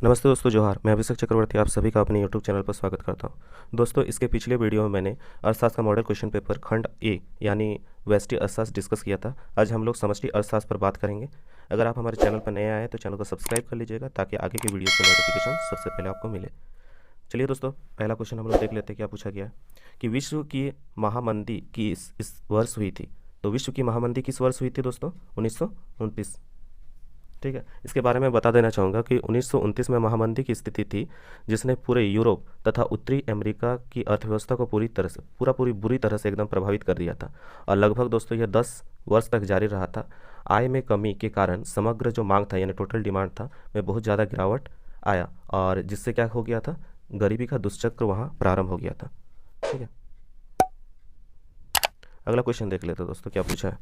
नमस्ते दोस्तों, जोहार। मैं अभिषेक चक्रवर्ती आप सभी का अपने यूट्यूब चैनल पर स्वागत करता हूं। दोस्तों, इसके पिछले वीडियो में मैंने अर्थशास्त्र का मॉडल क्वेश्चन पेपर खंड ए यानी व्यष्टि अर्थशास्त्र डिस्कस किया था। आज हम लोग समष्टि अर्थशास्त्र पर बात करेंगे। अगर आप हमारे चैनल पर नए आए हैं तो चैनल को सब्सक्राइब कर लीजिएगा ताकि आगे की वीडियो की नोटिफिकेशन सबसे पहले आपको मिले। चलिए दोस्तों, पहला क्वेश्चन हम लोग देख लेते हैं क्या पूछा गया है कि विश्व की महामंदी की इस वर्ष हुई थी। तो विश्व की महामंदी किस वर्ष हुई थी दोस्तों? 1929। ठीक है, इसके बारे में बता देना चाहूँगा कि 1929 में महामंदी की स्थिति थी जिसने पूरे यूरोप तथा उत्तरी अमेरिका की अर्थव्यवस्था को पूरी बुरी तरह से एकदम प्रभावित कर दिया था। और लगभग दोस्तों यह 10 वर्ष तक जारी रहा था। आय में कमी के कारण समग्र जो मांग था यानी टोटल डिमांड था में बहुत ज़्यादा गिरावट आया और जिससे क्या हो गया था, गरीबी का दुष्चक्र वहाँ प्रारंभ हो गया था। ठीक है, अगला क्वेश्चन देख लेते हैं दोस्तों क्या पूछा है।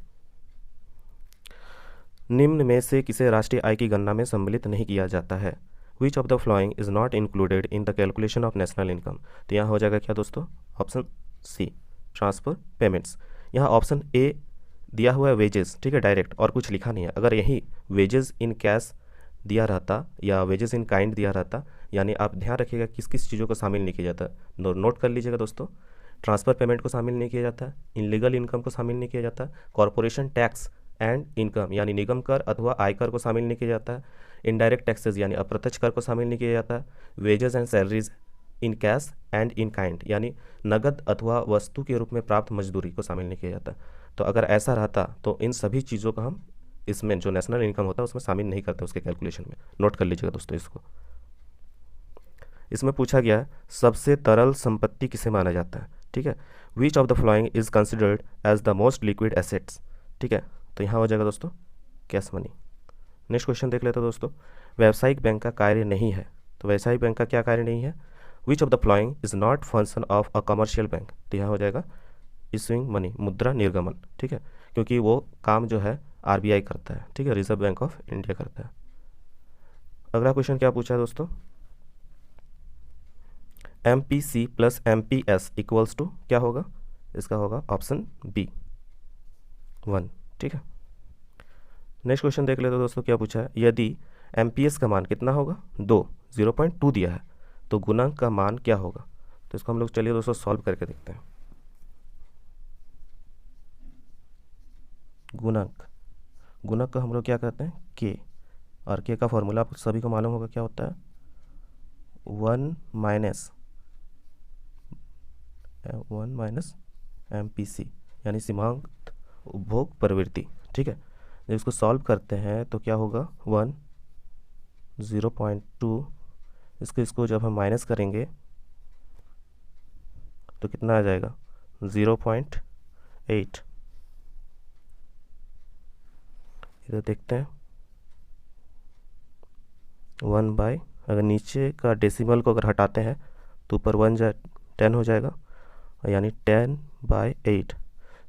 निम्न में से किसे राष्ट्रीय आय की गणना में सम्मिलित नहीं किया जाता है? Which of the flowing is not included in the calculation of national income? तो यहाँ हो जाएगा क्या दोस्तों? Option C, transfer payments. यहाँ ऑप्शन ए दिया हुआ है वेजेस, ठीक है, डायरेक्ट, और कुछ लिखा नहीं है। अगर यही वेजेस इन कैश दिया रहता या वेजेस इन काइंड दिया रहता, यानी आप ध्यान रखिएगा किस किस चीज़ों को शामिल नहीं किया जाता। नोट कर लीजिएगा दोस्तों, ट्रांसफ़र पेमेंट को शामिल नहीं किया जाता, इनलीगल इनकम को शामिल नहीं किया जाता, कॉरपोरेशन टैक्स एंड इनकम यानी निगम कर अथवा आयकर को शामिल नहीं किया जाता है, इनडायरेक्ट टैक्सेस यानी अप्रत्यक्ष कर को शामिल नहीं किया जाता, wages and salaries in cash and in kind यानी नगद अथवा वस्तु के रूप में प्राप्त मजदूरी को शामिल नहीं किया जाता। तो अगर ऐसा रहता तो इन सभी चीज़ों का हम इसमें जो नेशनल इनकम होता है उसमें शामिल नहीं करते उसके कैलकुलेशन में। नोट कर लीजिएगा दोस्तों इसको। इसमें पूछा गया है सबसे तरल संपत्ति किसे माना जाता है। ठीक है, which of the flowing is considered as the most liquid assets. ठीक है, तो यहाँ हो जाएगा दोस्तों कैश मनी। नेक्स्ट क्वेश्चन देख लेते हैं दोस्तों। व्यावसायिक बैंक का कार्य नहीं है, तो व्यावसायिक बैंक का क्या कार्य नहीं है? Which of the flowing is not function of a commercial bank. तो यहाँ हो जाएगा इशूइंग मनी, मुद्रा निर्गमन। ठीक है, क्योंकि वो काम जो है आरबीआई करता है, ठीक है, रिजर्व बैंक ऑफ इंडिया करता है। अगला क्वेश्चन क्या पूछा है दोस्तों? MPC plus MPS equals to क्या होगा? इसका होगा ऑप्शन बी 1। ठीक है, नेक्स्ट क्वेश्चन देख लेते हैं दोस्तों क्या पूछा है। यदि MPS का मान कितना होगा? 2, 0.2 दिया है, तो गुणांक का मान क्या होगा? तो इसको हम लोग चलिए दोस्तों सॉल्व करके देखते हैं। गुणक का हम लोग क्या कहते हैं? के, और के का फॉर्मूला आप सभी को मालूम होगा क्या होता है? 1 माइनस MPC यानी सीमांत उपभोग प्रवृत्ति। ठीक है, जब इसको सॉल्व करते हैं तो क्या होगा? 1, 0.2, इसको जब हम माइनस करेंगे तो कितना आ जाएगा? 0.8। इधर देखते हैं 1 बाय, अगर नीचे का डेसिमल को अगर हटाते हैं तो ऊपर 10 हो जाएगा, यानी 10/8।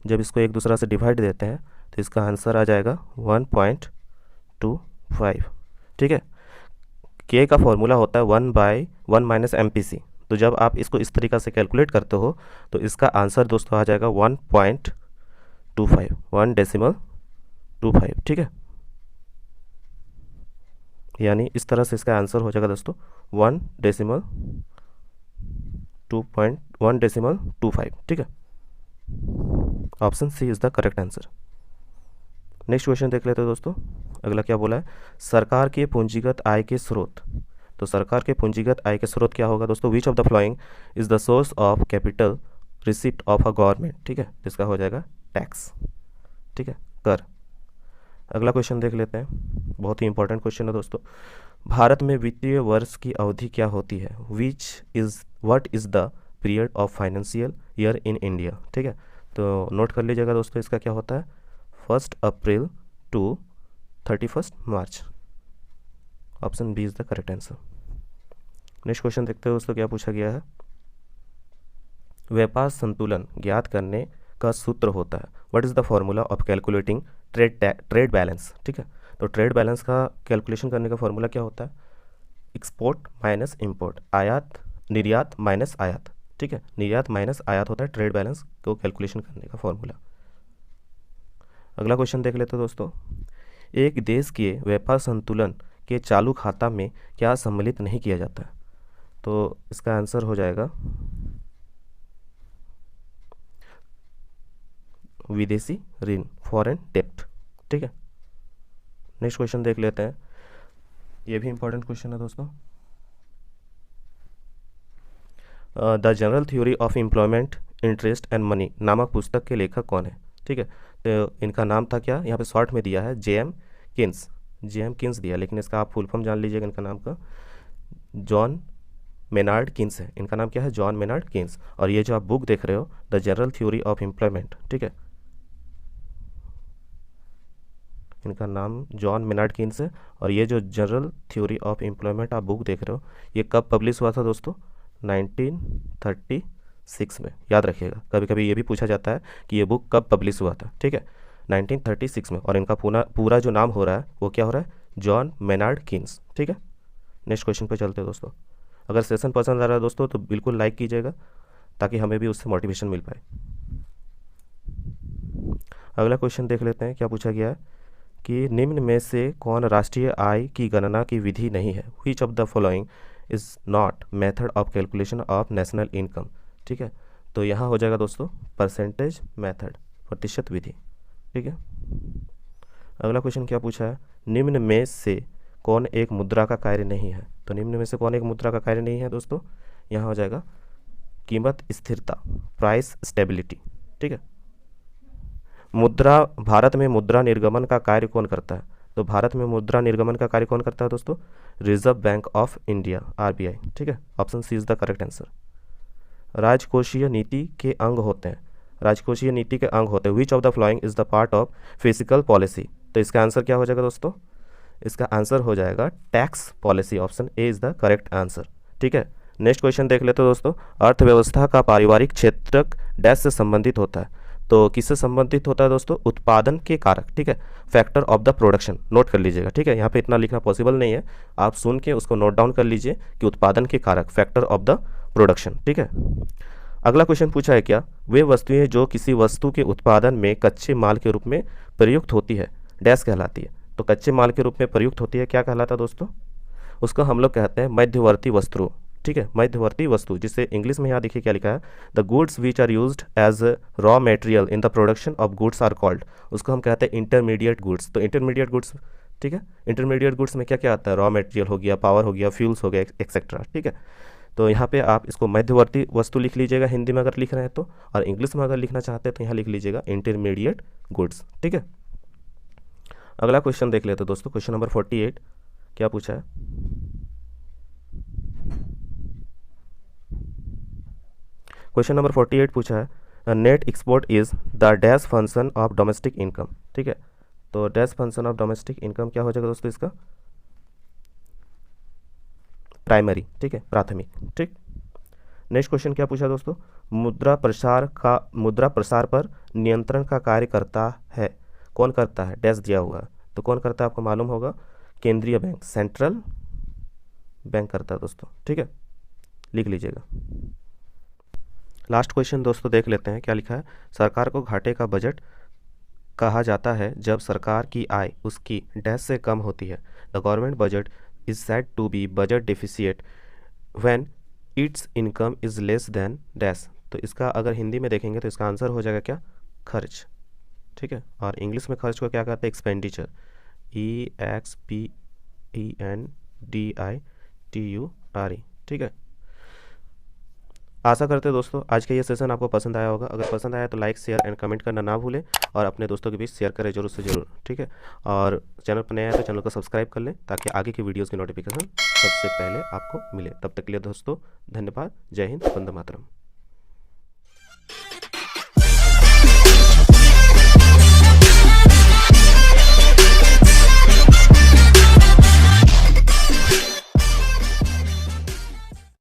जब इसको एक दूसरा से डिवाइड देते हैं तो इसका आंसर आ जाएगा 1.25। ठीक है, के का फॉर्मूला होता है 1/1 माइनस MPC। तो जब आप इसको इस तरीक़ा से कैलकुलेट करते हो तो इसका आंसर दोस्तों आ जाएगा 1.25, 1.25। ठीक है, यानी इस तरह से इसका आंसर हो जाएगा दोस्तों 1.25। ठीक है, option C is the correct answer. Next question देख लेते हैं दोस्तों। अगला क्या बोला है? सरकार के पूंजीगत आय के स्रोत। तो सरकार के पूंजीगत आय के स्रोत क्या होगा दोस्तों? विच of the flowing is the source of capital receipt of a government. ठीक है, इसका हो जाएगा टैक्स। ठीक है, कर। अगला क्वेश्चन देख लेते हैं, बहुत ही इंपॉर्टेंट क्वेश्चन है दोस्तों। भारत में वित्तीय वर्ष की अवधि क्या होती है? What is the period of financial year in India. ठीक है, तो नोट कर लीजिएगा दोस्तों इसका क्या होता है? 1 April to 31 March. Option B is the correct answer. Next question देखते हैं दोस्तों क्या पूछा गया है। व्यापार संतुलन ज्ञात करने का सूत्र होता है। What is the formula of calculating trade balance. ठीक है, तो ट्रेड बैलेंस का कैलकुलेशन करने का फॉर्मूला क्या होता है? एक्सपोर्ट माइनस इंपोर्ट, निर्यात माइनस आयात। ठीक है, निर्यात माइनस आयात होता है ट्रेड बैलेंस को कैलकुलेशन करने का फॉर्मूला। अगला क्वेश्चन देख लेते हैं दोस्तों। एक देश के व्यापार संतुलन के चालू खाता में क्या सम्मिलित नहीं किया जाता है? तो इसका आंसर हो जाएगा विदेशी ऋण, फॉरेन डेप्ट। ठीक है, नेक्स्ट क्वेश्चन देख लेते हैं। ये भी इंपॉर्टेंट क्वेश्चन है दोस्तों। The general theory of employment, interest and money नामक पुस्तक के लेखक कौन है? ठीक है, तो इनका नाम था क्या? यहाँ पे शॉर्ट में दिया है जे एम किन्स दिया, लेकिन इसका आप फुल फॉर्म जान लीजिएगा इनका नाम का। जॉन मेनार्ड किन्स है। इनका नाम क्या है? John Maynard Keynes. और ये जो आप बुक देख रहे हो the general theory of employment, ठीक है, इनका नाम जॉन मेनार्ड किन्स है। और ये जो जनरल थ्योरी ऑफ एम्प्लॉयमेंट आप बुक देख रहे हो, ये कब पब्लिश हुआ था दोस्तों? 1936 में। याद रखिएगा, कभी कभी ये भी पूछा जाता है कि ये बुक कब पब्लिश हुआ था। ठीक है, 1936 में। और इनका पूरा जो नाम हो रहा है वो क्या हो रहा है? John Maynard Keynes. ठीक है, नेक्स्ट क्वेश्चन पे चलते हैं दोस्तों। अगर सेशन पसंद आ रहा है दोस्तों तो बिल्कुल लाइक कीजिएगा ताकि हमें भी उससे मोटिवेशन मिल पाए। अगला क्वेश्चन देख लेते हैं, क्या पूछा गया है कि निम्न में से कौन राष्ट्रीय आय की गणना की विधि नहीं है? Which of the following is not method of calculation of national income? ठीक है, तो यहाँ हो जाएगा दोस्तों परसेंटेज मेथड, प्रतिशत विधि। ठीक है, अगला क्वेश्चन क्या पूछा है? निम्न में से कौन एक मुद्रा का कार्य नहीं है? तो निम्न में से कौन एक मुद्रा का कार्य नहीं है दोस्तों? यहाँ हो जाएगा कीमत स्थिरता, प्राइस स्टेबिलिटी। ठीक है, मुद्रा, भारत में मुद्रा निर्गमन का कार्य कौन करता है? तो भारत में मुद्रा निर्गमन का कार्य कौन करता है दोस्तों? Reserve Bank of India, RBI. ठीक है, option C is the correct answer. राजकोषीय नीति के अंग होते हैं, राजकोषीय नीति के अंग होते हैं विच of the flowing is the part of physical policy? तो इसका आंसर क्या हो जाएगा दोस्तों? इसका आंसर हो जाएगा tax policy, option A is the correct answer. ठीक है, नेक्स्ट क्वेश्चन देख लेते हैं दोस्तों। अर्थव्यवस्था का पारिवारिक क्षेत्रक डैश से संबंधित होता है? तो किससे संबंधित होता है दोस्तों? उत्पादन के कारक। ठीक है, factor of the production, note कर लीजिएगा। ठीक है, यहाँ पे इतना लिखना पॉसिबल नहीं है, आप सुन के उसको नोट डाउन कर लीजिए कि उत्पादन के कारक, फैक्टर ऑफ द प्रोडक्शन। ठीक है, अगला क्वेश्चन पूछा है क्या? वे वस्तुएं जो किसी वस्तु के उत्पादन में कच्चे माल के रूप में प्रयुक्त होती है डैश कहलाती है? तो कच्चे माल के रूप में प्रयुक्त होती है, क्या कहलाता है दोस्तों? उसको हम लोग कहते हैं मध्यवर्ती वस्तु। ठीक है, मध्यवर्ती वस्तु, जिसे इंग्लिश में यहाँ देखिए क्या लिखा है, the goods which are used as raw material in the production of goods are called, उसको हम कहते हैं इंटरमीडिएट गुड्स। तो इंटरमीडिएट गुड्स, ठीक है, इंटरमीडिएट गुड्स में क्या क्या आता है? रॉ मटेरियल हो गया, पावर हो गया, फ्यूल्स हो गया, एक्सेट्रा। ठीक है, तो यहाँ पे आप इसको मध्यवर्ती वस्तु लिख लीजिएगा हिंदी में अगर लिख रहे हैं तो, और इंग्लिश में अगर लिखना चाहते हैं तो यहाँ लिख लीजिएगा इंटरमीडिएट गुड्स। ठीक है, अगला क्वेश्चन देख लेते हैं दोस्तों। क्वेश्चन नंबर 48 क्या पूछा है? क्वेश्चन नंबर 48 पूछा है net export is the dash function of domestic income. ठीक है, तो dash function of domestic income क्या हो जाएगा दोस्तों? इसका प्राइमरी। ठीक है, प्राथमिक। ठीक, नेक्स्ट क्वेश्चन क्या पूछा दोस्तों? मुद्रा प्रसार पर नियंत्रण का कार्य करता है, कौन करता है? डैश दिया हुआ है, तो कौन करता है आपको मालूम होगा? केंद्रीय बैंक, सेंट्रल बैंक करता है दोस्तों। ठीक है, लिख लीजिएगा। लास्ट क्वेश्चन दोस्तों देख लेते हैं, क्या लिखा है? सरकार को घाटे का बजट कहा जाता है जब सरकार की आय उसकी डैश से कम होती है। The government budget is said to be budget deficit when its income is less than dash. तो इसका अगर हिंदी में देखेंगे तो इसका आंसर हो जाएगा क्या? खर्च। ठीक है, और इंग्लिश में खर्च को क्या कहते हैं? Expenditure, EXPENDITURE। ठीक है, आशा करते हैं दोस्तों आज का ये सेशन आपको पसंद आया होगा। अगर पसंद आया तो लाइक, शेयर एंड कमेंट करना ना भूलें, और अपने दोस्तों के बीच शेयर करें जरूर से ज़रूर। ठीक है, और चैनल पर नया है तो चैनल को सब्सक्राइब कर लें ताकि आगे की वीडियोज़ की नोटिफिकेशन सबसे पहले आपको मिले। तब तक के लिए दोस्तों धन्यवाद। जय हिंद, वंदे मातरम।